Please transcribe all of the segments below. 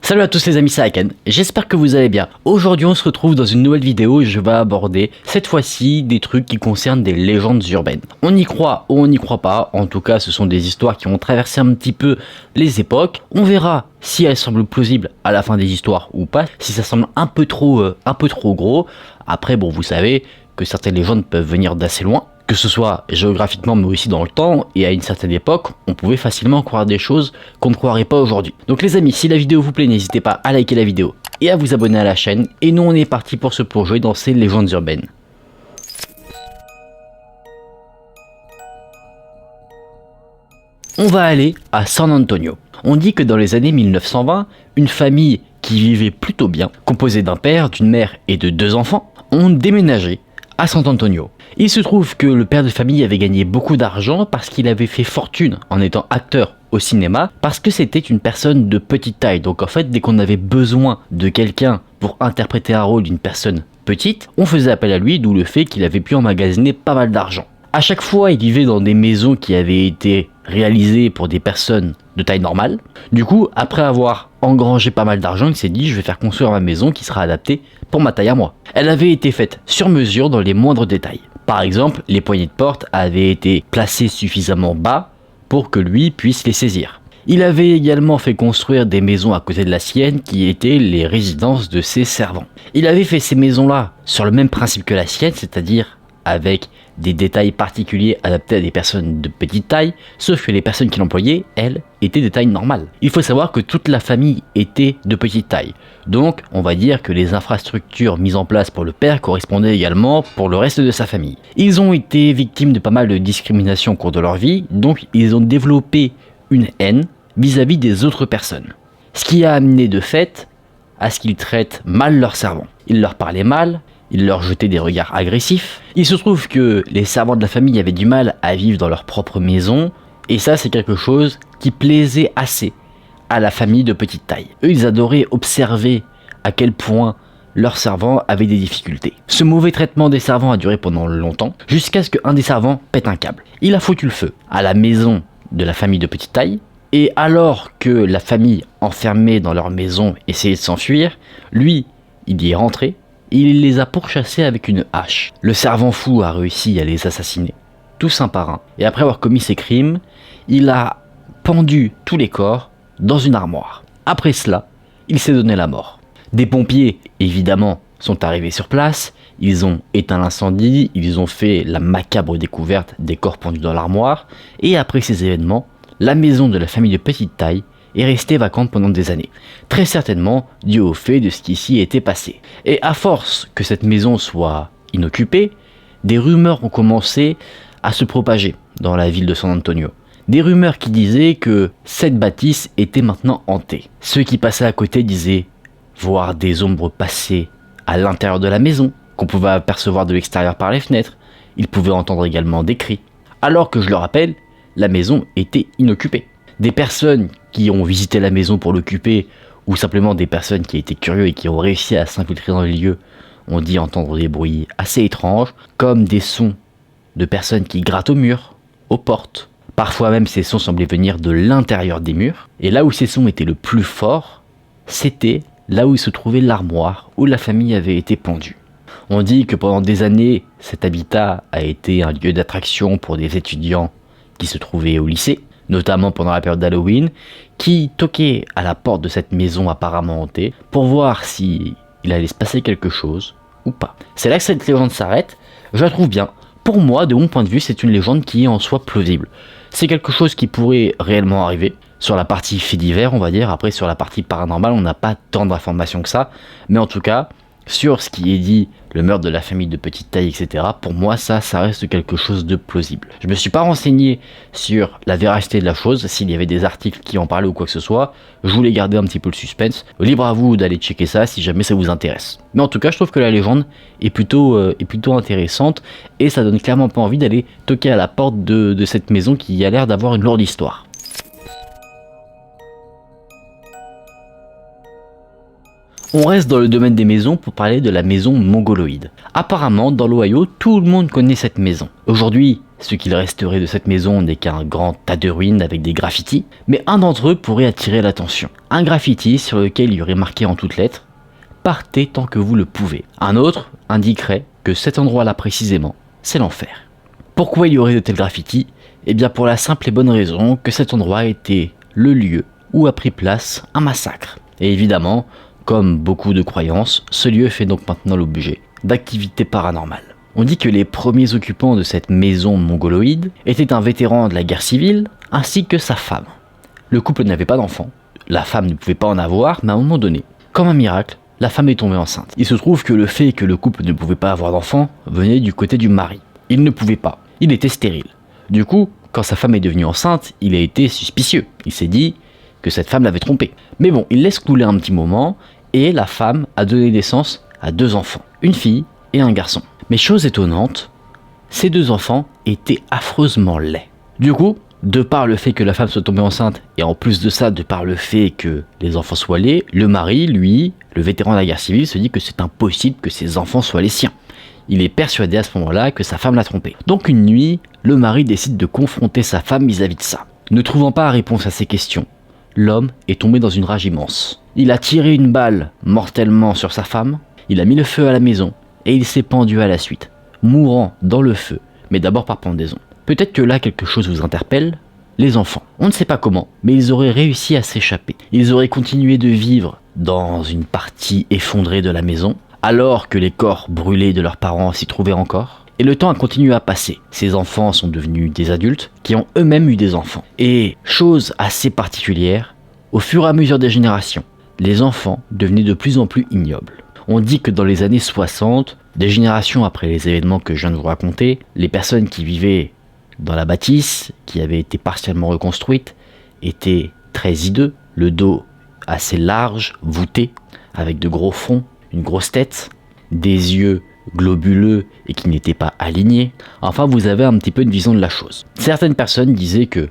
Salut à tous les amis, c'est Aken, j'espère que vous allez bien. Aujourd'hui on se retrouve dans une nouvelle vidéo et je vais aborder cette fois-ci des trucs qui concernent des légendes urbaines. On y croit ou on n'y croit pas, en tout cas ce sont des histoires qui ont traversé un petit peu les époques. On verra si elles semblent plausibles à la fin des histoires ou pas, si ça semble un peu trop gros. Après bon, vous savez que certaines légendes peuvent venir d'assez loin, que ce soit géographiquement mais aussi dans le temps, et à une certaine époque, on pouvait facilement croire des choses qu'on ne croirait pas aujourd'hui. Donc les amis, si la vidéo vous plaît, n'hésitez pas à liker la vidéo et à vous abonner à la chaîne, et nous on est parti pour se plonger dans ces légendes urbaines. On va aller à San Antonio. On dit que dans les années 1920, une famille qui vivait plutôt bien, composée d'un père, d'une mère et de 2 enfants, ont déménagé à San Antonio. Il se trouve que le père de famille avait gagné beaucoup d'argent parce qu'il avait fait fortune en étant acteur au cinéma, parce que c'était une personne de petite taille. Donc en fait, dès qu'on avait besoin de quelqu'un pour interpréter un rôle d'une personne petite, on faisait appel à lui, d'où le fait qu'il avait pu emmagasiner pas mal d'argent. À chaque fois, il vivait dans des maisons qui avaient été réalisées pour des personnes de taille normale. Du coup, après avoir engrangé pas mal d'argent, il s'est dit je vais faire construire ma maison qui sera adaptée pour ma taille à moi. Elle avait été faite sur mesure dans les moindres détails. Par exemple, les poignées de porte avaient été placées suffisamment bas pour que lui puisse les saisir. Il avait également fait construire des maisons à côté de la sienne qui étaient les résidences de ses servants. Il avait fait ces maisons-là sur le même principe que la sienne, c'est-à-dire avec des détails particuliers adaptés à des personnes de petite taille, sauf que les personnes qu'il employait, elles, étaient de taille normale. Il faut savoir que toute la famille était de petite taille, donc on va dire que les infrastructures mises en place pour le père correspondaient également pour le reste de sa famille. Ils ont été victimes de pas mal de discrimination au cours de leur vie, donc ils ont développé une haine vis-à-vis des autres personnes. Ce qui a amené de fait à ce qu'ils traitent mal leurs servants. Ils leur parlaient mal, ils leur jetaient des regards agressifs. Il se trouve que les servants de la famille avaient du mal à vivre dans leur propre maison, et ça c'est quelque chose qui plaisait assez à la famille de petite taille. Eux, ils adoraient observer à quel point leurs servants avaient des difficultés. Ce mauvais traitement des servants a duré pendant longtemps, jusqu'à ce qu'un des servants pète un câble. Il a foutu le feu à la maison de la famille de petite taille, et alors que la famille enfermée dans leur maison essayait de s'enfuir, lui, il y est rentré. Il les a pourchassés avec une hache. Le servant fou a réussi à les assassiner, tous un par un. Et après avoir commis ses crimes, il a pendu tous les corps dans une armoire. Après cela, il s'est donné la mort. Des pompiers, évidemment, sont arrivés sur place. Ils ont éteint l'incendie, ils ont fait la macabre découverte des corps pendus dans l'armoire. Et après ces événements, la maison de la famille de petite taille est restée vacante pendant des années. Très certainement dû au fait de ce qui s'y était passé. Et à force que cette maison soit inoccupée, des rumeurs ont commencé à se propager dans la ville de San Antonio. Des rumeurs qui disaient que cette bâtisse était maintenant hantée. Ceux qui passaient à côté disaient voir des ombres passer à l'intérieur de la maison, qu'on pouvait apercevoir de l'extérieur par les fenêtres. Ils pouvaient entendre également des cris. Alors que je le rappelle, la maison était inoccupée. Des personnes qui ont visité la maison pour l'occuper, ou simplement des personnes qui étaient curieux et qui ont réussi à s'infiltrer dans les lieux, ont dit entendre des bruits assez étranges, comme des sons de personnes qui grattent au mur, aux portes. Parfois même ces sons semblaient venir de l'intérieur des murs, et là où ces sons étaient le plus forts, c'était là où se trouvait l'armoire où la famille avait été pendue. On dit que pendant des années, cet habitat a été un lieu d'attraction pour des étudiants qui se trouvaient au lycée, notamment pendant la période d'Halloween, qui toquaient à la porte de cette maison apparemment hantée pour voir si il allait se passer quelque chose ou pas. C'est là que cette légende s'arrête. Je la trouve bien. Pour moi, de mon point de vue, c'est une légende qui est en soi plausible. C'est quelque chose qui pourrait réellement arriver. Sur la partie fait divers, on va dire. Après, sur la partie paranormale, on n'a pas tant d'informations que ça. Mais en tout cas, sur ce qui est dit, le meurtre de la famille de petite taille, etc., pour moi, ça reste quelque chose de plausible. Je me suis pas renseigné sur la véracité de la chose, s'il y avait des articles qui en parlaient ou quoi que ce soit. Je voulais garder un petit peu le suspense. Libre à vous d'aller checker ça si jamais ça vous intéresse. Mais en tout cas, je trouve que la légende est plutôt intéressante, et ça donne clairement pas envie d'aller toquer à la porte de cette maison qui a l'air d'avoir une lourde histoire. On reste dans le domaine des maisons pour parler de la maison mongoloïde. Apparemment, dans l'Ohio, tout le monde connaît cette maison. Aujourd'hui, Ce qu'il resterait de cette maison n'est qu'un grand tas de ruines avec des graffitis, mais un d'entre eux pourrait attirer l'attention. Un graffiti sur lequel il y aurait marqué en toutes lettres « Partez tant que vous le pouvez ». Un autre indiquerait que cet endroit-là précisément, c'est l'enfer. Pourquoi il y aurait de tels graffitis ? Eh bien pour la simple et bonne raison que cet endroit était le lieu où a pris place un massacre. Et évidemment, comme beaucoup de croyances, ce lieu fait donc maintenant l'objet d'activités paranormales. On dit que les premiers occupants de cette maison mongoloïde étaient un vétéran de la guerre civile ainsi que sa femme. Le couple n'avait pas d'enfants, la femme ne pouvait pas en avoir, mais à un moment donné, comme un miracle, la femme est tombée enceinte. Il se trouve que le fait que le couple ne pouvait pas avoir d'enfants venait du côté du mari. Il ne pouvait pas, il était stérile. Du coup, quand sa femme est devenue enceinte, il a été suspicieux. Il s'est dit que cette femme l'avait trompé. Mais bon, il laisse couler un petit moment et la femme a donné naissance à 2 enfants, une fille et un garçon. Mais chose étonnante, ces 2 enfants étaient affreusement laids. Du coup, de par le fait que la femme soit tombée enceinte et en plus de ça, de par le fait que les enfants soient laids, le mari, lui, le vétéran de la guerre civile, se dit que c'est impossible que ses enfants soient les siens. Il est persuadé à ce moment-là que sa femme l'a trompé. Donc une nuit, le mari décide de confronter sa femme vis-à-vis de ça. Ne trouvant pas réponse à ses questions, l'homme est tombé dans une rage immense. Il a tiré une balle mortellement sur sa femme, il a mis le feu à la maison et il s'est pendu à la suite, mourant dans le feu, mais d'abord par pendaison. Peut-être que là quelque chose vous interpelle, les enfants. On ne sait pas comment, mais ils auraient réussi à s'échapper. Ils auraient continué de vivre dans une partie effondrée de la maison, alors que les corps brûlés de leurs parents s'y trouvaient encore. Et le temps a continué à passer. Ces enfants sont devenus des adultes qui ont eux-mêmes eu des enfants. Et chose assez particulière, au fur et à mesure des générations, les enfants devenaient de plus en plus ignobles. On dit que dans les années 60, des générations après les événements que je viens de vous raconter, les personnes qui vivaient dans la bâtisse, qui avait été partiellement reconstruite, étaient très hideux, le dos assez large, voûté, avec de gros fronts, une grosse tête, des yeux globuleux et qui n'étaient pas alignés. Enfin, vous avez un petit peu une vision de la chose. Certaines personnes disaient que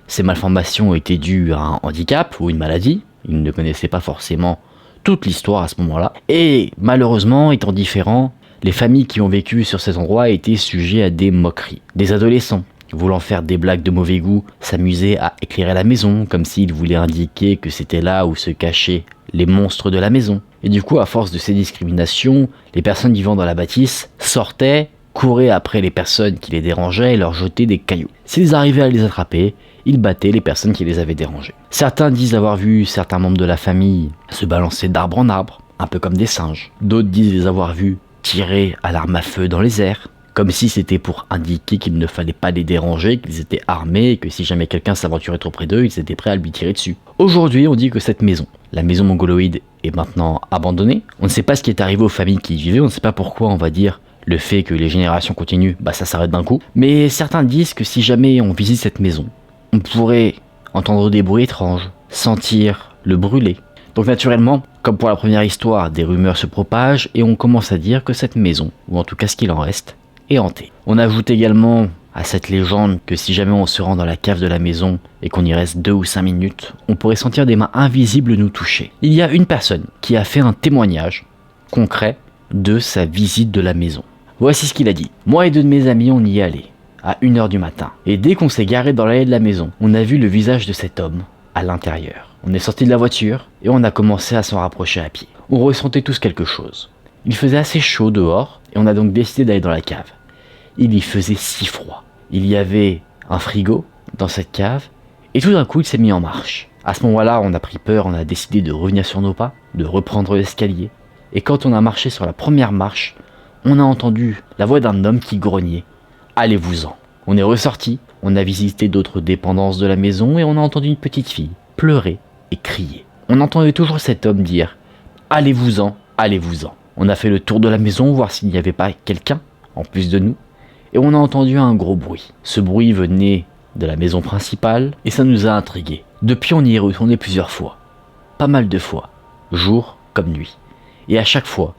ces malformations étaient dues à un handicap ou une maladie. Ils ne connaissaient pas forcément toute l'histoire à ce moment-là. Et malheureusement, étant différents, les familles qui ont vécu sur cet endroit étaient sujets à des moqueries. Des adolescents, voulant faire des blagues de mauvais goût, s'amusaient à éclairer la maison, comme s'ils voulaient indiquer que c'était là où se cachaient les monstres de la maison. Et du coup, à force de ces discriminations, les personnes vivant dans la bâtisse sortaient, couraient après les personnes qui les dérangeaient et leur jetaient des cailloux. S'ils arrivaient à les attraper, ils battaient les personnes qui les avaient dérangés. Certains disent avoir vu certains membres de la famille se balancer d'arbre en arbre, un peu comme des singes. D'autres disent les avoir vus tirer à l'arme à feu dans les airs, comme si c'était pour indiquer qu'il ne fallait pas les déranger, qu'ils étaient armés et que si jamais quelqu'un s'aventurait trop près d'eux, ils étaient prêts à lui tirer dessus. Aujourd'hui, on dit que cette maison, la maison mongoloïde, est maintenant abandonnée. On ne sait pas ce qui est arrivé aux familles qui y vivaient, on ne sait pas pourquoi, on va dire, le fait que les générations continuent, ça s'arrête d'un coup. Mais certains disent que si jamais on visite cette maison, on pourrait entendre des bruits étranges, sentir le brûler. Donc naturellement, comme pour la première histoire, des rumeurs se propagent et on commence à dire que cette maison, ou en tout cas ce qu'il en reste, est hantée. On ajoute également à cette légende que si jamais on se rend dans la cave de la maison et qu'on y reste 2 ou 5 minutes, on pourrait sentir des mains invisibles nous toucher. Il y a une personne qui a fait un témoignage concret de sa visite de la maison. Voici ce qu'il a dit. Moi et 2 de mes amis, on y est allés à 1h du matin. Et dès qu'on s'est garé dans l'allée de la maison, on a vu le visage de cet homme à l'intérieur. On est sorti de la voiture et on a commencé à s'en rapprocher à pied. On ressentait tous quelque chose. Il faisait assez chaud dehors et on a donc décidé d'aller dans la cave. Il y faisait si froid. Il y avait un frigo dans cette cave et tout d'un coup il s'est mis en marche. À ce moment-là, on a pris peur, on a décidé de revenir sur nos pas, de reprendre l'escalier. Et quand on a marché sur la première marche, on a entendu la voix d'un homme qui grognait. Allez-vous-en. On est ressorti, on a visité d'autres dépendances de la maison et on a entendu une petite fille pleurer et crier. On entendait toujours cet homme dire « Allez-vous-en, allez-vous-en ». On a fait le tour de la maison, voir s'il n'y avait pas quelqu'un en plus de nous, et on a entendu un gros bruit. Ce bruit venait de la maison principale et ça nous a intrigués. Depuis, on y est retourné plusieurs fois, pas mal de fois, jour comme nuit. Et à chaque fois,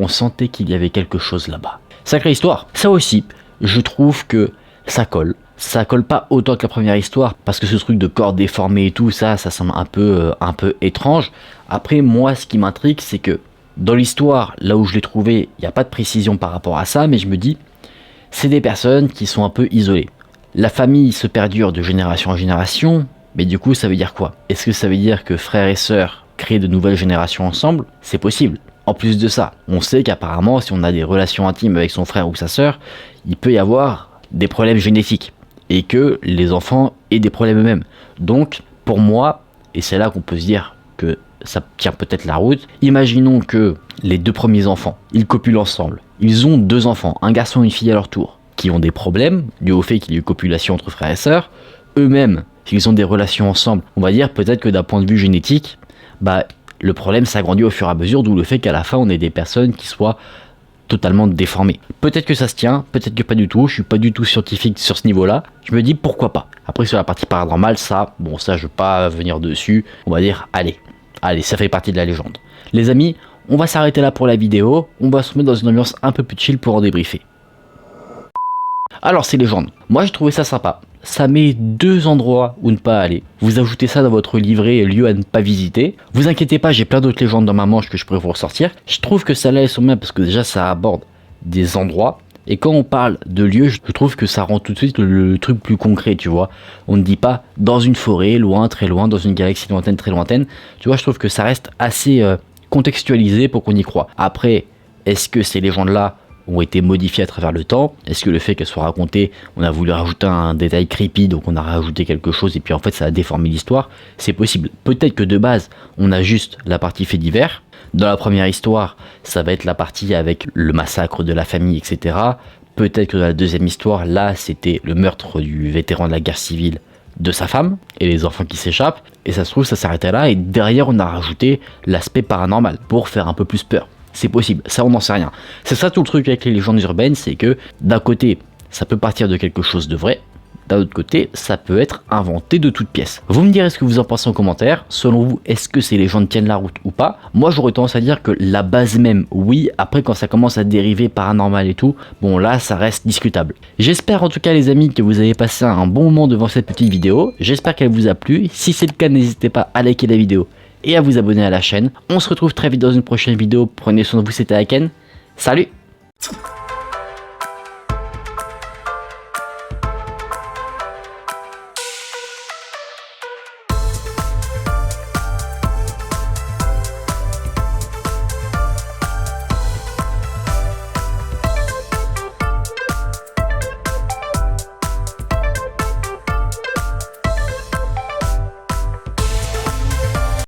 on sentait qu'il y avait quelque chose là-bas. Sacrée histoire. Ça aussi, je trouve que ça colle. Ça colle pas autant que la première histoire, parce que ce truc de corps déformé et tout, ça semble un peu étrange. Après, moi, ce qui m'intrigue, c'est que dans l'histoire, là où je l'ai trouvé, il n'y a pas de précision par rapport à ça, mais je me dis, c'est des personnes qui sont un peu isolées. La famille se perdure de génération en génération, mais du coup ça veut dire quoi? Est-ce que ça veut dire que frères et sœurs créent de nouvelles générations ensemble? C'est possible. En plus de ça, on sait qu'apparemment si on a des relations intimes avec son frère ou sa sœur, il peut y avoir des problèmes génétiques et que les enfants aient des problèmes eux-mêmes. Donc pour moi, et c'est là qu'on peut se dire que ça tient peut-être la route, imaginons que les 2 premiers enfants, ils copulent ensemble. Ils ont 2 enfants, un garçon et une fille à leur tour, qui ont des problèmes dû au fait qu'il y ait eu copulation entre frères et sœurs. Eux-mêmes, s'ils ont des relations ensemble, on va dire peut-être que d'un point de vue génétique, le problème s'agrandit au fur et à mesure, d'où le fait qu'à la fin on ait des personnes qui soient totalement déformées. Peut-être que ça se tient, peut-être que pas du tout, je suis pas du tout scientifique sur ce niveau-là, je me dis pourquoi pas. Après sur la partie paranormale, ça je veux pas venir dessus, on va dire allez, ça fait partie de la légende. Les amis, on va s'arrêter là pour la vidéo, on va se mettre dans une ambiance un peu plus chill pour en débriefer. Alors ces légendes, moi j'ai trouvé ça sympa. Ça met 2 endroits où ne pas aller. Vous ajoutez ça dans votre livret lieu à ne pas visiter. Vous inquiétez pas, j'ai plein d'autres légendes dans ma manche que je pourrais vous ressortir. Je trouve que celle-là est bien parce que déjà ça aborde des endroits. Et quand on parle de lieux, je trouve que ça rend tout de suite le truc plus concret, tu vois. On ne dit pas dans une forêt, loin, très loin, dans une galaxie lointaine, très lointaine. Tu vois, je trouve que ça reste assez contextualisé pour qu'on y croit. Après, est-ce que ces légendes-là ont été modifiées à travers le temps? Est-ce que le fait qu'elles soient racontées, on a voulu rajouter un détail creepy, donc on a rajouté quelque chose et puis en fait ça a déformé l'histoire? C'est possible. Peut-être que de base, on a juste la partie fait divers. Dans la première histoire, ça va être la partie avec le massacre de la famille, etc. Peut-être que dans la deuxième histoire, là, c'était le meurtre du vétéran de la guerre civile de sa femme et les enfants qui s'échappent. Et ça se trouve, ça s'arrêtait là et derrière, on a rajouté l'aspect paranormal pour faire un peu plus peur. C'est possible, ça on n'en sait rien. C'est ça tout le truc avec les légendes urbaines, c'est que d'un côté, ça peut partir de quelque chose de vrai, d'un autre côté, ça peut être inventé de toutes pièces. Vous me direz ce que vous en pensez en commentaire. Selon vous, est-ce que ces légendes tiennent la route ou pas? Moi j'aurais tendance à dire que la base même, oui. Après quand ça commence à dériver paranormal et tout, bon là ça reste discutable. J'espère en tout cas les amis que vous avez passé un bon moment devant cette petite vidéo. J'espère qu'elle vous a plu. Si c'est le cas, n'hésitez pas à liker la vidéo et à vous abonner à la chaîne. On se retrouve très vite dans une prochaine vidéo. Prenez soin de vous, c'était Aken. Salut!